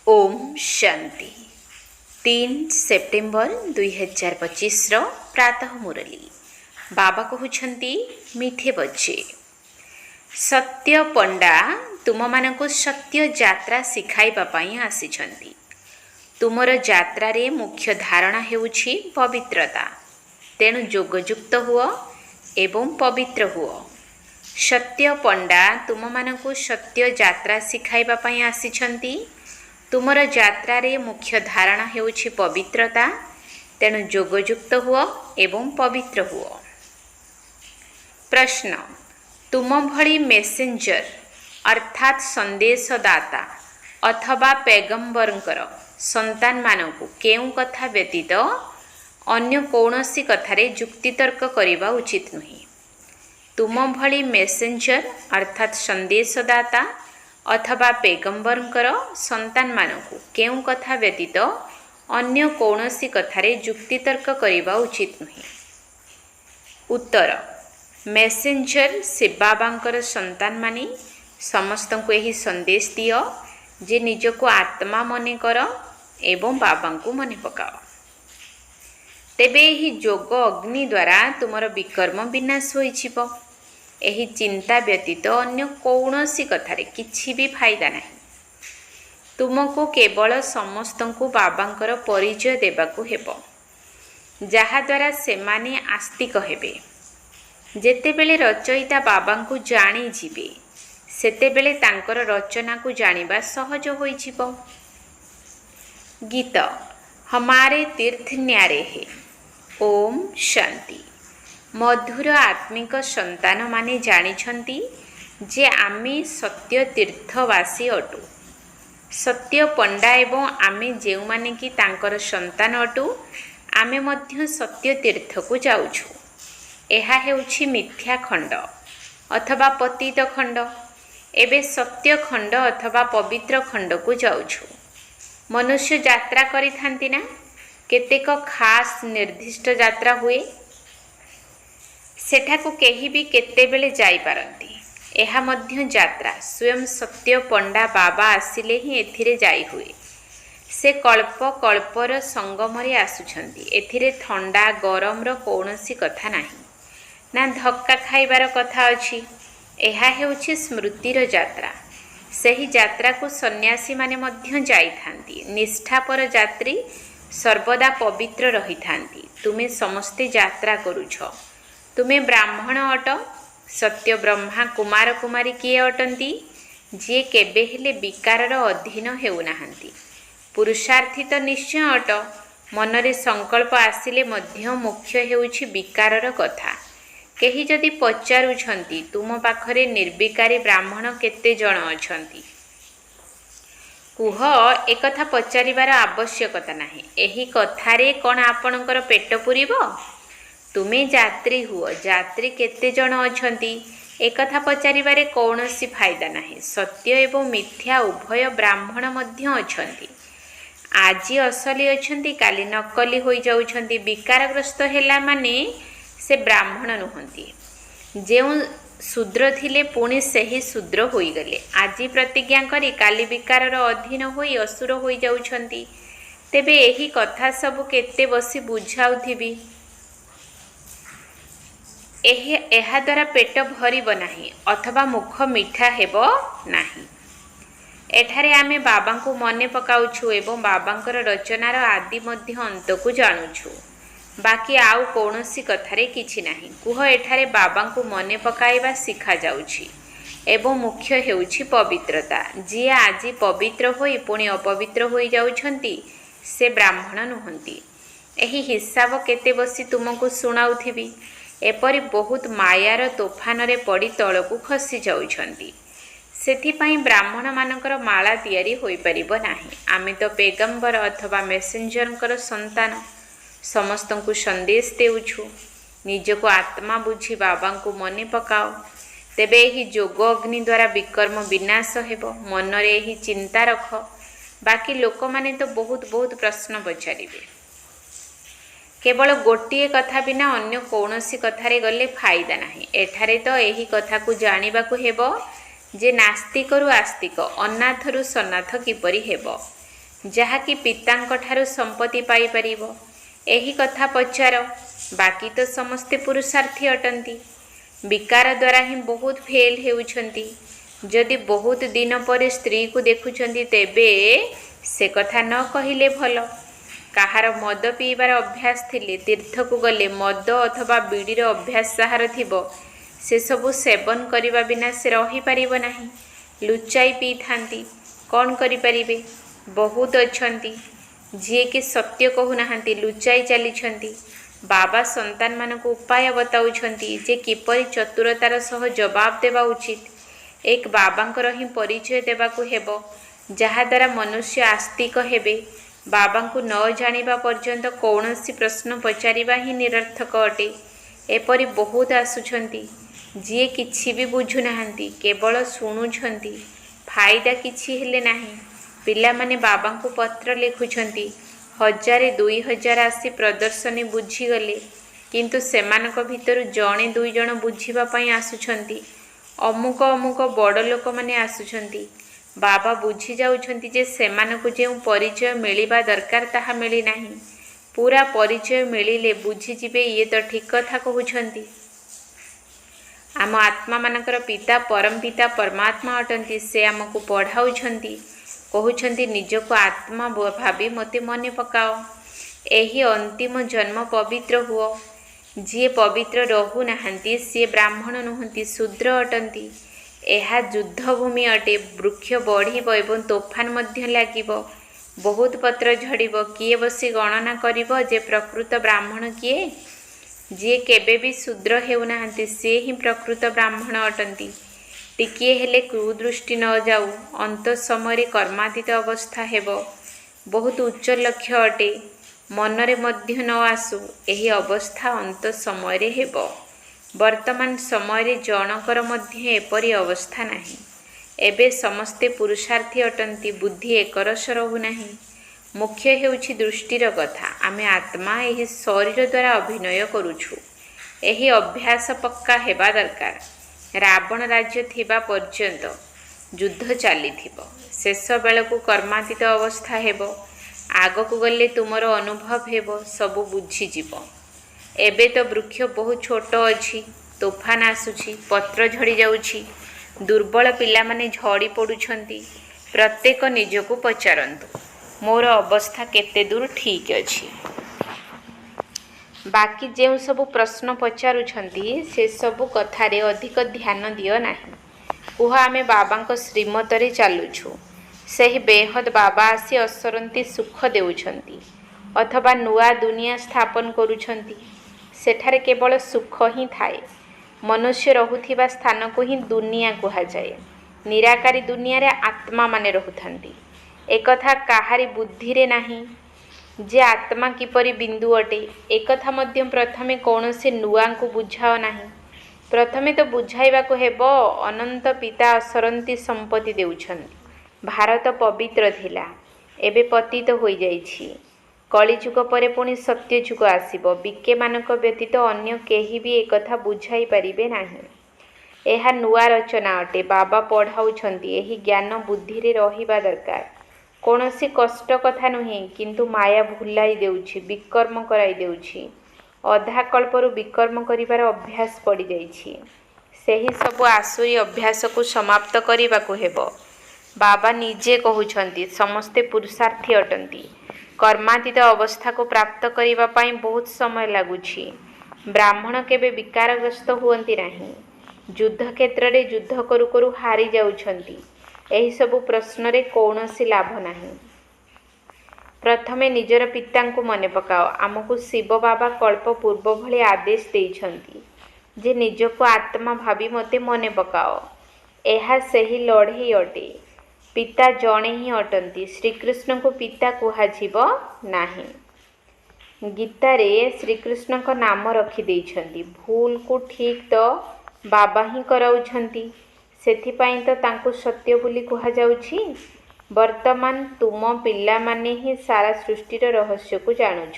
Om Shanti 3 September 2025 प्रातः मुरली बाबा कहते मिठे बच्चे सत्य पंडा तुम मानक सत्य यात्रा शिखाइबापाई आसिछंती। तुमर यात्रारे मुख्य धारणा हेउछि पवित्रता, तेणु योगयुक्त हुओ एवं पवित्र हुओ। सत्य पंडा तुम मानक सत्य यात्रा शिखाइबापाई आसिछंती। तुमर यात्रारे मुख्य धारणा हेउछि पवित्रता, तेणु योगयुक्त हुओ एवं पवित्र हुओ। प्रश्न, तुम भली मेसेंजर अर्थात संदेशदाता अथवा पैगंबरंकर संतान मानकु केउ कथा व्यतीत अन्य कौनसी कथारे जुक्तितर्क करिबा उचित नुहे। तुम भली मेसेंजर अर्थात संदेशदाता अथवा पैगंबरंकर संतान मानकु केउ कथा व्यतीत अन्य कौनसी कथारे जुक्तितर्क करिबा उचित नुहे। उत्तर, मेसेंजर शिव बाबांकर संतान माने समस्तंकु एही संदेश दियो जे निजको आत्मा मने कर एवं बाबांकु मने पकाओ। तेबे एही जोग अग्नि द्वारा तुमर विकर्म विनाश होइछिबो। एही चिंता व्यतीत अन्य कौनसी कथारे किछि भी फायदा नहीं। तुमको केवल समस्तंकु बाबांकर परिचय देबाकु हेबो, जहा द्वारा सेमाने आस्तिक हेबे। जेतेबेले रचयिता बाबांकु जानी जिबे सेतेबेले तांकर रचना को जानिबा सहज होइछिबो। गीत हमारे तीर्थ न्यारे है। ओम शांति। मधुर आत्मिक संतान माने जानिछंती जे आमे सत्य तीर्थवासी अटु। सत्य पंडा एवं आमे जेउ माने कि तांकर संतान अटु, आमे मध्य सत्य तीर्थ को जाउछु। एहा हेउछि मिथ्या खंड अथवा पतित खंड। एबे सत्य खंड अथवा पवित्र खंड को जाउछु। मनुष्य यात्रा करिथांती ना, केतेक खास निर्दिष्ट यात्रा हुए, सेठाकु केही भी केतेबेले जाई पारंती। एहा मध्य यात्रा स्वयं सत्य पंडा बाबा आसिले ही एथिरे जाई हुए। से कल्प कल्पर संगमरे आसुछंती। एथिरे ठंडा गरम रो कौनसी कथा नाही, ना धक्का खाइबार कथा अछि। एहा हेउछि स्मृतिर यात्रा। सही यात्रा को सन्यासी माने मध्य जाइथांती। निष्ठापर यात्री सर्वदा पवित्र रही थांती। तुमे समस्ते यात्रा करूछ। तुमे ब्राह्मण अट। सत्य ब्रह्मा कुमार कुमारी किए अटंती? जे केबे हेले विकारर अधीन हेउ नाहंती। पुरुषार्थी तो निश्चय अट। मनरे संकल्प आसिले मध्य मुख्य हेउछि विकारर कथा। केही जदि पचारुछंती तुम पाखरे निर्विकारी ब्राह्मण केते जण अछंती, कुह एकथा पचारिबार आवश्यकता नाही। एही कथारे कोन आपणकर पेट पुरिबो? तुमे यात्री हुओ। यात्री केते जण अछंती एकथा पचारिबारे कौनसी फायदा नाही। सत्य एवं मिथ्या उभय ब्राह्मण मध्य अछंती। आजी असली अछंती, काली नकली होई जाउछंती। विकारग्रस्त हेला माने से ब्राह्मण नुहंती। जेउ शूद्र थिले पुणी सही शूद्र होई गले। आजी प्रतिज्ञा करी काली विकारर अधीन होई असुर होई जाउछंती। तेबे एही कथा सब केते बसी बुझाउथिबी। एहा द्वारा पेट भरिब नाही अथवा मुख मिठा हेबो नाही। एठारे आमे बाबांकु मने पकाउछु एवं बाबांकर रचनार आदि मध्य अंत को जानुछु। बाकी आउ कौनसी कथारे किछि नाही। कुह एठारे बाबांकु मने पकाइबा शिखा जाउछि एवं मुख्य हेउछि पवित्रता। जे आजी पवित्र होई पुणी अपवित्र होई जाउछंती से ब्राह्मण नुहंती। एही हिसाब केते बसी तुमको सुनाउथिबी। एपरि बहुत मायार तोफान रे पड़ी तळकु खसी जाउछंती। सेथिपाई ब्राह्मण मानकर माला तियारी होई परिबो नाही। आमे तो पैगंबर अथवा मेसेंजरकर संतान। समस्तंकु संदेश देउछु। निजको आत्मा बुझी बाबांकु मने पकाओ। तेबे एही जोग अग्नि द्वारा विकर्म विनाश हेबो। मनरे एही चिंता रख। बाकी लोक माने तो बहुत बहुत प्रश्न पचारिबे। केवल गोटिए कथा बिना अन्य कौनसी कथारे गले फायदा नाही। एठारे तो एही कथा को जानिबाकु हेबो जे नास्तिकरु आस्तिक, अनाथरु सनाथ किपरि हेबो। ଯାହାକି ପିତାଙ୍କ ଠାରୁ ସମ୍ପତ୍ତି ପାଇପାରିବ? ଏହି କଥା ପଚାର। ବାକି ତ ସମସ୍ତେ ପୁରୁଷାର୍ଥୀ ଅଟନ୍ତି। ବିକାର ଦ୍ୱାରା ହିଁ ବହୁତ ଫେଲ୍ ହେଉଛନ୍ତି। ଯଦି ବହୁତ ଦିନ ପରେ ସ୍ତ୍ରୀକୁ ଦେଖୁଛନ୍ତି ତେବେ ସେ କଥା ନ କହିଲେ ଭଲ। କାହାର ମଦ ପିଇବାର ଅଭ୍ୟାସ ଥିଲେ ତୀର୍ଥକୁ ଗଲେ ମଦ ଅଥବା ବିଡ଼ିର ଅଭ୍ୟାସ ଯାହାର ଥିବ ସେସବୁ ସେବନ କରିବା ବିନା ସେ ରହିପାରିବ ନାହିଁ। ଲୁଚାଇ ପିଇଥାନ୍ତି। କ'ଣ କରିପାରିବେ? ବହୁତ ଅଛନ୍ତି ଯିଏକି ସତ୍ୟ କହୁନାହାନ୍ତି, ଲୁଚାଇ ଚାଲିଛନ୍ତି। ବାବା ସନ୍ତାନମାନଙ୍କୁ ଉପାୟ ବତାଉଛନ୍ତି ଯେ କିପରି ଚତୁରତାର ସହ ଜବାବ ଦେବା ଉଚିତ। ଏକ ବାବାଙ୍କର ହିଁ ପରିଚୟ ଦେବାକୁ ହେବ ଯାହାଦ୍ୱାରା ମନୁଷ୍ୟ ଆସ୍ତିକ ହେବେ। ବାବାଙ୍କୁ ନ ଜାଣିବା ପର୍ଯ୍ୟନ୍ତ କୌଣସି ପ୍ରଶ୍ନ ପଚାରିବା ହିଁ ନିରର୍ଥକ ଅଟେ। ଏପରି ବହୁତ ଆସୁଛନ୍ତି ଯିଏ କିଛି ବି ବୁଝୁନାହାନ୍ତି, କେବଳ ଶୁଣୁଛନ୍ତି। ଫାଇଦା କିଛି ହେଲେ ନାହିଁ। ପିଲାମାନେ ବାବାଙ୍କୁ ପତ୍ର ଲେଖୁଛନ୍ତି, 1000-2000 ଆସି ପ୍ରଦର୍ଶନୀ ବୁଝିଗଲେ, କିନ୍ତୁ ସେମାନଙ୍କ ଭିତରୁ ଜଣେ 2 ଜଣ ବୁଝିବା ପାଇଁ ଆସୁଛନ୍ତି। ଅମୁକ ଅମୁକ ବଡ଼ ଲୋକମାନେ ଆସୁଛନ୍ତି। ବାବା ବୁଝି ଯାଉଛନ୍ତି ଯେ ସେମାନଙ୍କୁ ଯେଉଁ ପରିଚୟ ମିଳିବା ଦରକାର ତାହା ମିଳିନାହିଁ। ପୁରା ପରିଚୟ ମିଳିଲେ ବୁଝିଯିବେ ଇଏ ତ ଠିକ୍ କଥା କହୁଛନ୍ତି। ଆମ ଆତ୍ମାମାନଙ୍କର ପିତା ପରମ ପିତା ପରମାତ୍ମା ଅଟନ୍ତି। ସେ ଆମକୁ ପଢ଼ାଉଛନ୍ତି, କହୁଛନ୍ତି ନିଜକୁ ଆତ୍ମା ଭାବି ମୋତେ ମନେ ପକାଅ। ଏହି ଅନ୍ତିମ ଜନ୍ମ ପବିତ୍ର ହୁଅ। ଯିଏ ପବିତ୍ର ରହୁନାହାନ୍ତି ସିଏ ବ୍ରାହ୍ମଣ ନୁହନ୍ତି, ଶୂଦ୍ର ଅଟନ୍ତି। ଏହା ଯୁଦ୍ଧଭୂମି ଅଟେ। ବୃକ୍ଷ ବଢ଼ିବ ଏବଂ ତୋଫାନ ମଧ୍ୟ ଲାଗିବ। ବହୁତ ପତ୍ର ଝଡ଼ିବ। କିଏ ବସି ଗଣନା କରିବ ଯେ ପ୍ରକୃତ ବ୍ରାହ୍ମଣ କିଏ? ଯିଏ କେବେ ବି ଶୂଦ୍ର ହେଉନାହାନ୍ତି ସିଏ ହିଁ ପ୍ରକୃତ ବ୍ରାହ୍ମଣ ଅଟନ୍ତି। ଟିକିଏ ହେଲେ କୁଦୃଷ୍ଟି ନ ଯାଉ। ଅନ୍ତ ସମୟରେ କର୍ମାତୀତ ଅବସ୍ଥା ହେବ। ବହୁତ ଉଚ୍ଚ ଲକ୍ଷ୍ୟ ଅଟେ। ମନରେ ମଧ୍ୟ ନ ଆସୁ ଏହି ଅବସ୍ଥା ଅନ୍ତ ସମୟରେ ହେବ। ବର୍ତ୍ତମାନ ସମୟରେ ଜଣକର ମଧ୍ୟ ଏପରି ଅବସ୍ଥା ନାହିଁ। ଏବେ ସମସ୍ତେ ପୁରୁଷାର୍ଥୀ ଅଟନ୍ତି। ବୁଦ୍ଧି ଏକରସ ରହୁନାହିଁ। ମୁଖ୍ୟ ହେଉଛି ଦୃଷ୍ଟିର କଥା। ଆମେ ଆତ୍ମା ଏହି ଶରୀର ଦ୍ୱାରା ଅଭିନୟ କରୁଛୁ। ଏହି ଅଭ୍ୟାସ ପକ୍କା ହେବା ଦରକାର। ରାବଣ ରାଜ୍ୟ ଥିବା ପର୍ଯ୍ୟନ୍ତ ଯୁଦ୍ଧ ଚାଲିଥିବ। ଶେଷ ବେଳକୁ କର୍ମାତୀତ ଅବସ୍ଥା ହେବ। ଆଗକୁ ଗଲେ ତୁମର ଅନୁଭବ ହେବ, ସବୁ ବୁଝିଯିବ। ଏବେ ତ ବୃକ୍ଷ ବହୁତ ଛୋଟ ଅଛି। ତୋଫାନ ଆସୁଛି, ପତ୍ର ଝଡ଼ି ଯାଉଛି। ଦୁର୍ବଳ ପିଲାମାନେ ଝଡ଼ି ପଡ଼ୁଛନ୍ତି। ପ୍ରତ୍ୟେକ ନିଜକୁ ପଚାରନ୍ତୁ, ମୋର ଅବସ୍ଥା କେତେ ଦୂର ଠିକ୍ ଅଛି? ବାକି ଯେଉଁ ସବୁ ପ୍ରଶ୍ନ ପଚାରୁଛନ୍ତି ସେସବୁ କଥାରେ ଅଧିକ ଧ୍ୟାନ ଦିଅ ନାହିଁ। କୁହ ଆମେ ବାବାଙ୍କ ଶ୍ରୀମତରେ ଚାଲୁଛୁ। ସେହି ବେହଦ ବାବା ଆସି ଅସରନ୍ତି ସୁଖ ଦେଉଛନ୍ତି ଅଥବା ନୂଆ ଦୁନିଆ ସ୍ଥାପନ କରୁଛନ୍ତି। ସେଠାରେ କେବଳ ସୁଖ ହିଁ ଥାଏ। ମନୁଷ୍ୟ ରହୁଥିବା ସ୍ଥାନକୁ ହିଁ ଦୁନିଆ କୁହାଯାଏ। ନିରାକାରୀ ଦୁନିଆରେ ଆତ୍ମାମାନେ ରହୁଥାନ୍ତି। ଏକଥା କାହାରି ବୁଦ୍ଧିରେ ନାହିଁ ଯେ ଆତ୍ମା କିପରି ବିନ୍ଦୁ ଅଟେ। ଏକଥା ମଧ୍ୟ ପ୍ରଥମେ କୌଣସି ନୂଆଙ୍କୁ ବୁଝାଅ ନାହିଁ। ପ୍ରଥମେ ତ ବୁଝାଇବାକୁ ହେବ ଅନନ୍ତ ପିତା ଅସରନ୍ତି ସମ୍ପତ୍ତି ଦେଉଛନ୍ତି। ଭାରତ ପବିତ୍ର ଥିଲା, ଏବେ ପତିତ ହୋଇଯାଇଛି। କଳିଯୁଗ ପରେ ପୁଣି ସତ୍ୟଯୁଗ ଆସିବ। ବିକେମାନଙ୍କ ବ୍ୟତୀତ ଅନ୍ୟ କେହି ବି ଏକଥା ବୁଝାଇ ପାରିବେ ନାହିଁ। ଏହା ନୂଆ ରଚନା ଅଟେ। ବାବା ପଢ଼ାଉଛନ୍ତି, ଏହି ଜ୍ଞାନ ବୁଦ୍ଧିରେ ରହିବା ଦରକାର। କୌଣସି କଷ୍ଟ କଥା ନୁହେଁ, କିନ୍ତୁ ମାୟା ଭୁଲାଇ ଦେଉଛି, ବିକର୍ମ କରାଇ ଦେଉଛି। ଅଧା କଳ୍ପରୁ ବିକର୍ମ କରିବାର ଅଭ୍ୟାସ ପଡ଼ିଯାଇଛି। ସେହି ସବୁ ଆସୁରୀ ଅଭ୍ୟାସକୁ ସମାପ୍ତ କରିବାକୁ ହେବ। ବାବା ନିଜେ କହୁଛନ୍ତି ସମସ୍ତେ ପୁରୁଷାର୍ଥୀ ଅଟନ୍ତି। କର୍ମାତୀତ ଅବସ୍ଥାକୁ ପ୍ରାପ୍ତ କରିବା ପାଇଁ ବହୁତ ସମୟ ଲାଗୁଛି। ବ୍ରାହ୍ମଣ କେବେ ବିକାରଗ୍ରସ୍ତ ହୁଅନ୍ତି ନାହିଁ। ଯୁଦ୍ଧ କ୍ଷେତ୍ରରେ ଯୁଦ୍ଧ କରୁ କରୁ ହାରି ଯାଉଛନ୍ତି। ଏହିସବୁ ପ୍ରଶ୍ନରେ କୌଣସି ଲାଭ ନାହିଁ। ପ୍ରଥମେ ନିଜର ପିତାଙ୍କୁ ମନେ ପକାଅ। ଆମକୁ ଶିବ ବାବା କଳ୍ପ ପୂର୍ବ ଭଳି ଆଦେଶ ଦେଇଛନ୍ତି ଯେ ନିଜକୁ ଆତ୍ମା ଭାବି ମୋତେ ମନେ ପକାଅ। ଏହା ସେହି ଲଢ଼େଇ ଅଟେ। ପିତା ଜଣେ ହିଁ ଅଟନ୍ତି। ଶ୍ରୀକୃଷ୍ଣଙ୍କୁ ପିତା କୁହାଯିବ ନାହିଁ। ଗୀତାରେ ଶ୍ରୀକୃଷ୍ଣଙ୍କ ନାମ ରଖିଦେଇଛନ୍ତି। ଭୁଲକୁ ଠିକ୍ ତ ବାବା ହିଁ କରାଉଛନ୍ତି। ସେଥିପାଇଁ ତ ତାଙ୍କୁ ସତ୍ୟ ବୋଲି କୁହାଯାଉଛି। ବର୍ତ୍ତମାନ ତୁମ ପିଲାମାନେ ହିଁ ସାରା ସୃଷ୍ଟିର ରହସ୍ୟକୁ ଜାଣୁଛ।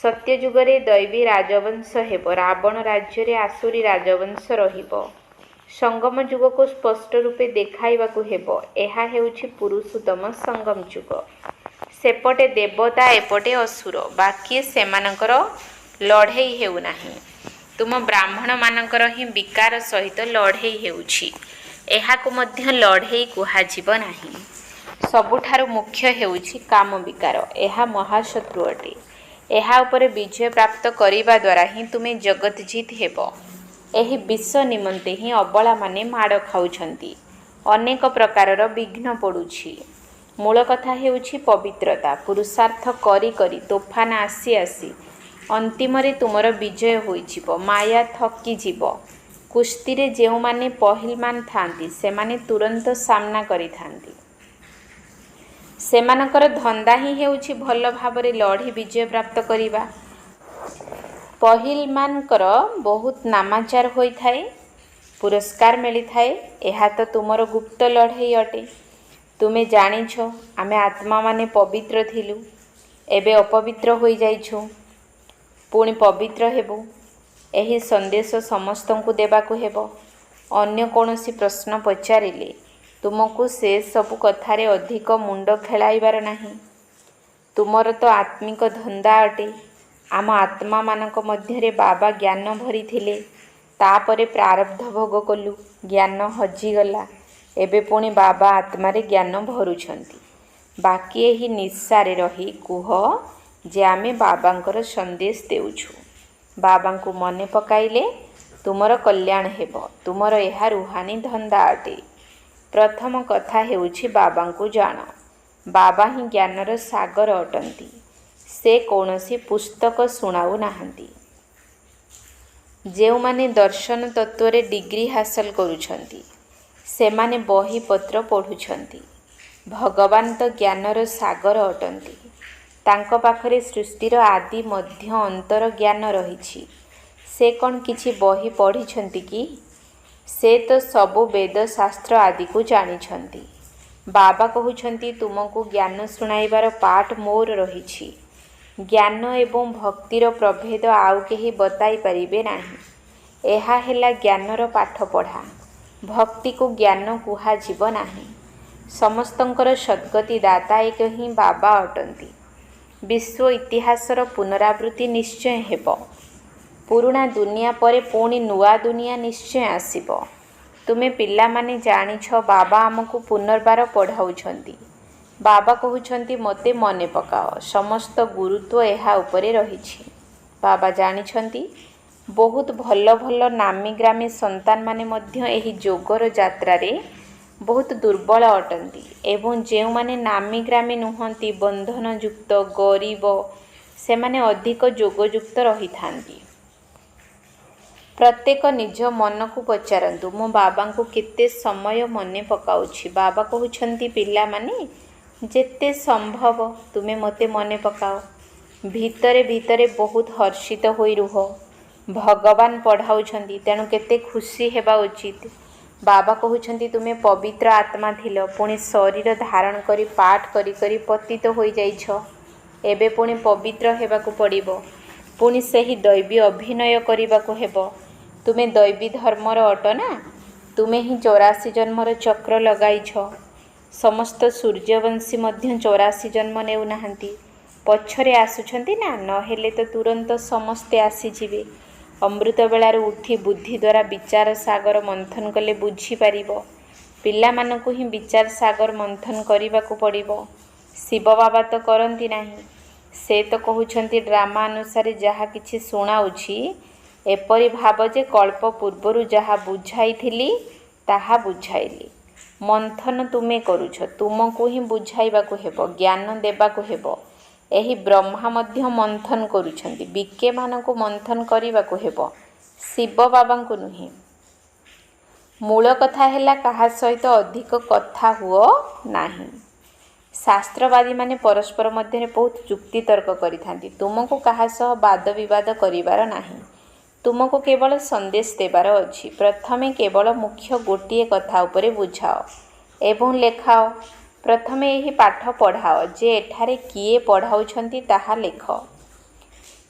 ସତ୍ୟଯୁଗରେ ଦୈବୀ ରାଜବଂଶ ହେବ। ରାବଣ ରାଜ୍ୟରେ ଆସୁରୀ ରାଜବଂଶ ରହିବ। संगम जुग को स्पष्ट रूपे देखाइबाकु हेबो। एहा हेउछि पुरुषोत्तम संगम जुग। सेपटे देवता एपटे असुर, बाकी सेमानकर लढ़ेई हेउ नाही। तुम ब्राह्मण मानकर ही विकार सहित लढ़ेई हेउछि। एहाकु मध्य लढ़ेई कुहाजिब नाही। सबुठारु मुख्य हेउछि काम विकार। एहा महाशत्रु अटे। एहा उपरे विजय प्राप्त करिबा द्वारा ही तुमे जगत जीत हेबो। एही विश्व निमंते ही अबला माने माड़ खाउछंती। अनेक प्रकारर विघ्न पड़ुछि। मूल कथा हेउछि पवित्रता। पुरुषार्थ करी करी तोफान आसी आसी अंतिमरे तुमर विजय होइजिबो। माया थकी जीव। कुश्ती रे जेउ माने पहिलमान थांती सेमाने तुरंत सामना करि थांती। सेमानकर धंदा ही हेउछि भल भाबरे लढ़ी विजय प्राप्त करिबा। पहिलमानकर बहुत नामाचार होई थाए, पुरस्कार मिली थाए। एहा तो तुमर गुप्त लढ़ई अटे। तुमे जानिछ आमे आत्मा माने पवित्र थिलु, एबे अपवित्र होई जाइछु, पुणी पवित्र हेबु। एही संदेश समस्तंकु देबाकु हेबो। अन्य कोनोसी प्रश्न पचारिले तुमको से सबु कथारे अधिक मुंड खेलाइबार नाही। तुमर तो आत्मिक धंदा अटे। आम आत्मा मानक मध्यरे बाबा ज्ञान भरी थिले, तापरे प्रारब्ध भोग कलु, ज्ञान हजिगला। एबे पुणी बाबा आत्मारे ज्ञान भरुछंती। बाकी एही निस्सारे रही कुह जे आमे बाबांकर संदेश देउछु। बाबांकु मने पकाइले तुमर कल्याण हेबो। तुमर एहा रुहानी धंदा अटे। प्रथम कथा हेउछि बाबांकु जान। बाबा ही ज्ञानर सागर अटंती। से कौनसी पुस्तक शुणाऊ नाहंती। जेउ माने दर्शन तत्वरे डिग्री हासिल करुछंती सेमाने बही पत्र पढ़ुछंती। भगवान तो ज्ञानर सागर अटंती। तांको पाखरे सृष्टिर आदि मध्य अंतर ज्ञान रहिछि। से कौन किछि बही पढ़िछंती कि? से तो सबु वेद शास्त्र आदि को जानिछंती। बाबा कहुछंती तुमको ज्ञान शुणाइबार पाठ मोर रहिछि। ज्ञान एवं भक्तिर प्रभेद आउ केही बताई परिबे नाही। एहा हेला ज्ञानर पाठ पढ़ा। भक्ति को ज्ञान कुहा जीव नाही। समस्तंकर सद्गति दाता एक ही बाबा अटंती। विश्व इतिहासर पुनरावृत्ति निश्चय हेबो। पुराणा दुनिया परे पुणी नुआ दुनिया निश्चय आसीबो। तुमे पिला माने जानिछ बाबा आमको पुनर्बार पढ़ाउछंती। बाबा कहुछंती मते मने पकाओ। समस्त गुरुत्व एहा उपरे रहिछि। बाबा जानिछंती बहुत भल भल नामी ग्रामी संतान माने मध्य एही जोगर यात्रा रे बहुत दुर्बल अटंती। एवं जेउ माने नामी ग्रामी नुहंती बंधन युक्त गरीब से माने अधिक जोगयुक्त रही थांती। प्रत्येक निज मन को पचारंतु मो बाबा को केते समय मने पकाउछि। बाबा कहुछंती पिला माने जेते संभव तुमे मते मने पकाओ। भीतरे भीतरे बहुत हर्षित होई रुह। भगवान पढ़ाउछंती तेणु केते खुशी हेबा उचित। बाबा कहुछंती तुमे पवित्र आत्मा थिलो, पुणी शरीर धारण करी पाठ करी करी पतित होई जाइछ। एबे पुणी पवित्र हेबाकु पड़िबो। पुणी सेही दैवी अभिनय करिबाकु हेबो। तुमे दैवी धर्मर अट ना। तुमे ही 84 जन्मर चक्र लगाइछ। समस्त सूर्यवंशी मध्य 84 जन्म नेउ नाहंती। पछरे आसुछंती ना, नहेले तो तुरंत समस्ते आसी जिवे। अमृत बेलार उठी बुद्धि द्वारा विचार सागर मंथन कले बुझी पारिबो। पिला मानकु ही विचार सागर मंथन करिबाकु पड़िबो। शिव बाबा तो करंती नाही। से तो कहउछंती ड्रामा अनुसार जहा किछि सुनाउछि एपरि भाव जे कल्प पूर्वरु जहा बुझाइथिली ताहा बुझाइली। मंथन तुमे करूछ। तुमको ही बुझाइबाकु हेबो, ज्ञान देबाकु हेबो। एही ब्रह्मा मध्य मंथन करुछंती। बीके मानकु मंथन करिबाकु हेबो, शिव बाबांकु नुहे। मूल कथा हेला काहा सहित अधिक कथा हुओ नाही। शास्त्रवादी माने परस्पर मध्य बहुत जुक्ति तर्क करिथांती। तुमको काहा सह वाद विवाद करिबार नाही। तुमको केवल संदेश देबार अछि। प्रथमे केवल मुख्य गोटिए कथा उपरे बुझाओ एवं लेखाओ। प्रथमे यही पाठ पढ़ाओ जे एठारे किए पढ़ाउछंती ताहा लेख।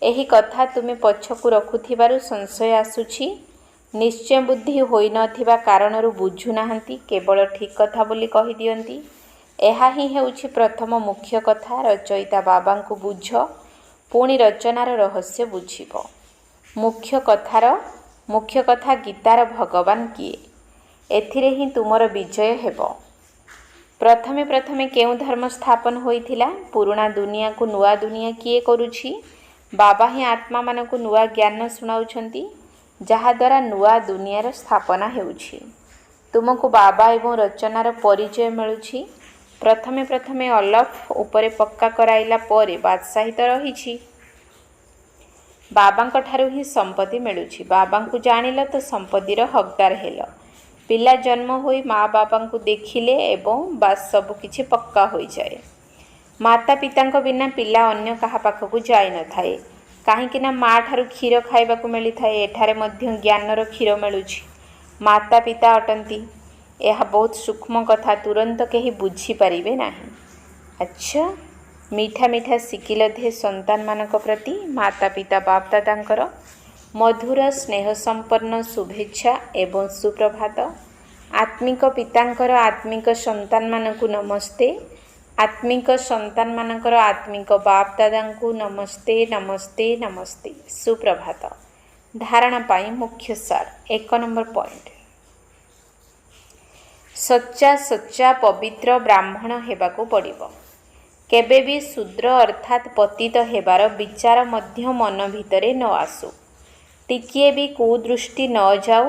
एही कथा तुमे पछकु रखुथिबारु संशय आसुछि। ନିଶ୍ଚୟ ବୁଦ୍ଧି ହୋଇନଥିବା କାରଣରୁ ବୁଝୁନାହାନ୍ତି, କେବଳ ଠିକ୍ କଥା ବୋଲି କହିଦିଅନ୍ତି। ଏହା ହିଁ ହେଉଛି ପ୍ରଥମ ମୁଖ୍ୟ କଥା। ରଚୟିତା ବାବାଙ୍କୁ ବୁଝ, ପୁଣି ରଚନାର ରହସ୍ୟ ବୁଝିବ। ମୁଖ୍ୟ କଥା ଗୀତାର ଭଗବାନ କିଏ, ଏଥିରେ ହିଁ ତୁମର ବିଜୟ ହେବ। ପ୍ରଥମେ କେଉଁ ଧର୍ମ ସ୍ଥାପନ ହୋଇଥିଲା? ପୁରୁଣା ଦୁନିଆକୁ ନୂଆ ଦୁନିଆ କିଏ କରୁଛି? ବାବା ହିଁ ଆତ୍ମାମାନଙ୍କୁ ନୂଆ ଜ୍ଞାନ ଶୁଣାଉଛନ୍ତି, ଯାହାଦ୍ୱାରା ନୂଆ ଦୁନିଆର ସ୍ଥାପନା ହେଉଛି। ତୁମକୁ ବାବା ଏବଂ ରଚନାର ପରିଚୟ ମିଳୁଛି। ପ୍ରଥମେ ଅଲଫ ଉପରେ ପକ୍କା କରାଇଲା ପରେ ବାଦଶାହୀ ତ ରହିଛି। ବାବାଙ୍କ ଠାରୁ ହିଁ ସମ୍ପତ୍ତି ମିଳୁଛି। ବାବାଙ୍କୁ ଜାଣିଲ ତ ସମ୍ପତ୍ତିର ହକଦାର ହେଲ। ପିଲା ଜନ୍ମ ହୋଇ ମା ବାବାଙ୍କୁ ଦେଖିଲେ ଏବଂ ବାସ୍ ସବୁ କିଛି ପକ୍କା ହୋଇଯାଏ। ମାତା ପିତାଙ୍କ ବିନା ପିଲା ଅନ୍ୟ କାହା ପାଖକୁ ଯାଇନଥାଏ, କାହିଁକିନା ମା ଠାରୁ କ୍ଷୀର ଖାଇବାକୁ ମିଳିଥାଏ। ଏଠାରେ ମଧ୍ୟ ଜ୍ଞାନର କ୍ଷୀର ମିଳୁଛି। ମାତା ପିତା ଅଟନ୍ତି। ଏହା ବହୁତ ସୂକ୍ଷ୍ମ କଥା, ତୁରନ୍ତ କେହି ବୁଝିପାରିବେ ନାହିଁ। ଆଚ୍ଛା, ମିଠା ଶିଖିଲ ଧେ ସନ୍ତାନମାନଙ୍କ ପ୍ରତି ମାତା ପିତା ବାପ୍ ଦାଦାଙ୍କର ମଧୁର ସ୍ନେହ ସମ୍ପନ୍ନ ଶୁଭେଚ୍ଛା ଏବଂ ସୁପ୍ରଭାତ। ଆତ୍ମିକ ପିତାଙ୍କର ଆତ୍ମିକ ସନ୍ତାନମାନଙ୍କୁ ନମସ୍ତେ। ଆତ୍ମିକ ସନ୍ତାନମାନଙ୍କର ଆତ୍ମିକ ବାପ୍ ଦାଦାଙ୍କୁ ନମସ୍ତେ ନମସ୍ତେ ନମସ୍ତେ। ସୁପ୍ରଭାତ। ଧାରଣା ପାଇଁ ମୁଖ୍ୟ ସାର। 1 ନମ୍ବର ପଏଣ୍ଟ, ସଚ୍ଚା ପବିତ୍ର ବ୍ରାହ୍ମଣ ହେବାକୁ ପଡ଼ିବ। କେବେ ବି ଶୂଦ୍ର ଅର୍ଥାତ୍ ପତିତ ହେବାର ବିଚାର ମଧ୍ୟ ମନ ଭିତରେ ନ ଆସୁ। ଟିକିଏ ବି କୁଦୃଷ୍ଟି ନ ଯାଉ।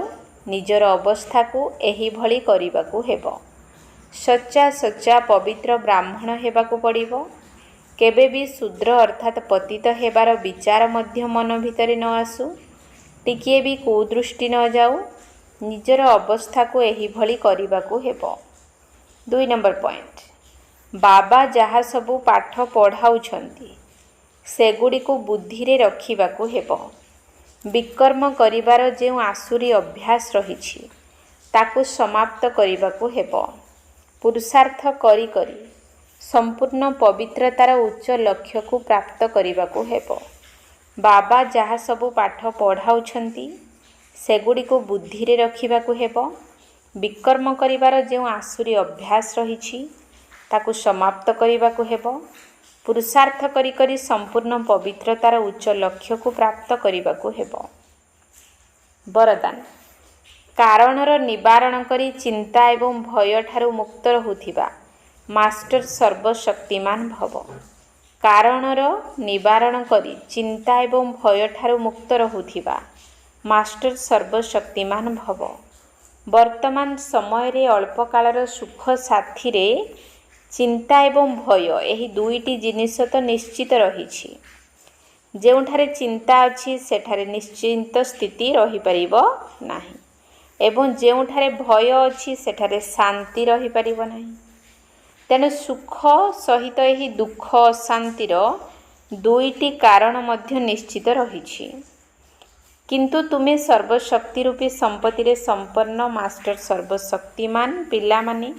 ନିଜର ଅବସ୍ଥାକୁ ଏହିଭଳି କରିବାକୁ ହେବ। ସଚ୍ଚା ପବିତ୍ର ବ୍ରାହ୍ମଣ ହେବାକୁ ପଡ଼ିବ। କେବେ ବି ଶୂଦ୍ର ଅର୍ଥାତ୍ ପତିତ ହେବାର ବିଚାର ମଧ୍ୟ ମନ ଭିତରେ ନ ଆସୁ। ଟିକିଏ ବି କୁଦୃଷ୍ଟି ନ ଯାଉ। ନିଜର ଅବସ୍ଥାକୁ ଏହିଭଳି କରିବାକୁ ହେବ। 2 ନମ୍ବର ପଏଣ୍ଟ, ବାବା ଯାହା ସବୁ ପାଠ ପଢ଼ାଉଛନ୍ତି ସେଗୁଡ଼ିକୁ ବୁଦ୍ଧିରେ ରଖିବାକୁ ହେବ। ବିକର୍ମ କରିବାର ଯେଉଁ ଆସୁରୀ ଅଭ୍ୟାସ ରହିଛି ତାକୁ ସମାପ୍ତ କରିବାକୁ ହେବ। ପୁରୁଷାର୍ଥ କରି ସମ୍ପୂର୍ଣ୍ଣ ପବିତ୍ରତାର ଉଚ୍ଚ ଲକ୍ଷ୍ୟକୁ ପ୍ରାପ୍ତ କରିବାକୁ ହେବ। ବାବା ଯାହା ସବୁ ପାଠ ପଢ଼ାଉଛନ୍ତି ସେଗୁଡ଼ିକୁ ବୁଦ୍ଧିରେ ରଖିବାକୁ ହେବ। ବିକର୍ମ କରିବାର ଯେଉଁ ଆସୁରୀ ଅଭ୍ୟାସ ରହିଛି ତାକୁ ସମାପ୍ତ କରିବାକୁ ହେବ। ପୁରୁଷାର୍ଥ କରି ସମ୍ପୂର୍ଣ୍ଣ ପବିତ୍ରତାର ଉଚ୍ଚ ଲକ୍ଷ୍ୟକୁ ପ୍ରାପ୍ତ କରିବାକୁ ହେବ। ବରଦାନ, କାରଣର ନିବାରଣ କରି ଚିନ୍ତା ଏବଂ ଭୟଠାରୁ ମୁକ୍ତ ରହୁଥିବା ମାଷ୍ଟର ସର୍ବଶକ୍ତିମାନ ଭବ। କାରଣର ନିବାରଣ କରି ଚିନ୍ତା ଏବଂ ଭୟଠାରୁ ମୁକ୍ତ ରହୁଥିବା ମାଷ୍ଟର ସର୍ବଶକ୍ତିମାନ ଭବ। ବର୍ତ୍ତମାନ ସମୟରେ ଅଳ୍ପକାଳର ସୁଖ ସାଥିରେ ଚିନ୍ତା ଏବଂ ଭୟ, ଏହି ଦୁଇଟି ଜିନିଷ ତ ନିଶ୍ଚିତ ରହିଛି। ଯେଉଁଠାରେ ଚିନ୍ତା ଅଛି ସେଠାରେ ନିଶ୍ଚିନ୍ତ ସ୍ଥିତି ରହିପାରିବ ନାହିଁ ଏବଂ ଯେଉଁଠାରେ ଭୟ ଅଛି ସେଠାରେ ଶାନ୍ତି ରହିପାରିବ ନାହିଁ। ତେଣୁ ସୁଖ ସହିତ ଏହି ଦୁଃଖ ଅଶାନ୍ତିର ଦୁଇଟି କାରଣ ମଧ୍ୟ ନିଶ୍ଚିତ ରହିଛି। କିନ୍ତୁ ତୁମେ ସର୍ବଶକ୍ତି ରୂପୀ ସମ୍ପତ୍ତିରେ ସମ୍ପନ୍ନ ମାଷ୍ଟର ସର୍ବଶକ୍ତିମାନ ପିଲାମାନେ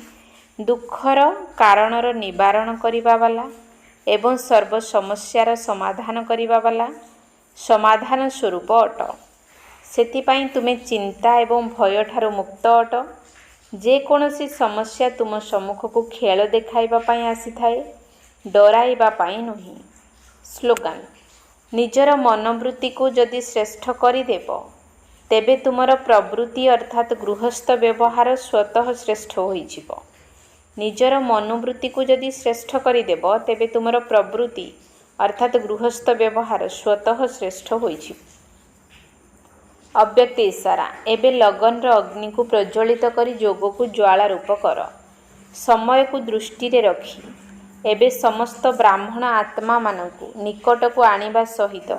ଦୁଃଖର କାରଣର ନିବାରଣ କରିବା ବାଲା ଏବଂ ସର୍ବ ସମସ୍ୟାର ସମାଧାନ କରିବା ବାଲା ସମାଧାନ ସ୍ୱରୂପ ଅଟ। ସେଥିପାଇଁ ତୁମେ ଚିନ୍ତା ଏବଂ ଭୟଠାରୁ ମୁକ୍ତ ଅଟ। ଯେକୌଣସି ସମସ୍ୟା ତୁମ ସମ୍ମୁଖକୁ ଖେଳ ଦେଖାଇବା ପାଇଁ ଆସିଥାଏ, ଡରାଇବା ପାଇଁ ନୁହେଁ। ସ୍ଲୋଗାନ, ନିଜର ମନୋବୃତ୍ତିକୁ ଯଦି ଶ୍ରେଷ୍ଠ କରିଦେବ ତେବେ ତୁମର ପ୍ରବୃତ୍ତି ଅର୍ଥାତ୍ ଗୃହସ୍ଥ ବ୍ୟବହାର ସ୍ୱତଃ ଶ୍ରେଷ୍ଠ ହୋଇଯିବ। ନିଜର ମନୋବୃତ୍ତିକୁ ଯଦି ଶ୍ରେଷ୍ଠ କରିଦେବ ତେବେ ତୁମର ପ୍ରବୃତ୍ତି ଅର୍ଥାତ୍ ଗୃହସ୍ଥ ବ୍ୟବହାର ସ୍ୱତଃ ଶ୍ରେଷ୍ଠ ହୋଇଯିବ। ଅବ୍ୟକ୍ତ ଇସାରା, ଏବେ ଲଗନର ଅଗ୍ନିକୁ ପ୍ରଜ୍ୱଳିତ କରି ଯୋଗକୁ ଜ୍ୱାଳା ରୂପ କର। ସମୟକୁ ଦୃଷ୍ଟିରେ ରଖି ଏବେ ସମସ୍ତ ବ୍ରାହ୍ମଣ ଆତ୍ମାମାନଙ୍କୁ ନିକଟକୁ ଆଣିବା ସହିତ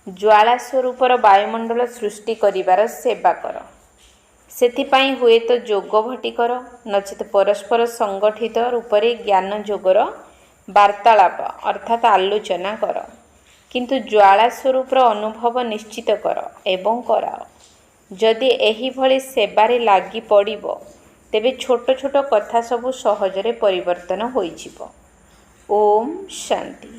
ଜ୍ୱାଳା ସ୍ୱରୂପର ବାୟୁମଣ୍ଡଳ ସୃଷ୍ଟି କରିବାର ସେବା କର। ସେଥିପାଇଁ ହୁଏତ ଯୋଗ ଭଟି କର, ନଚେତ ପରସ୍ପର ସଂଗଠିତ ରୂପରେ ଜ୍ଞାନ ଯୋଗର ବାର୍ତ୍ତାଳାପ ଅର୍ଥାତ୍ ଆଲୋଚନା କର। କିନ୍ତୁ ଜ୍ୱାଳା ସ୍ୱରୂପର ଅନୁଭବ ନିଶ୍ଚିତ କର ଏବଂ କରାଅ। ଯଦି ଏହିଭଳି ସେବାରେ ଲାଗି ପଡ଼ିବ ତେବେ ଛୋଟ ଛୋଟ କଥା ସବୁ ସହଜରେ ପରିବର୍ତ୍ତନ ହୋଇଯିବ। ଓମ୍ ଶାନ୍ତି।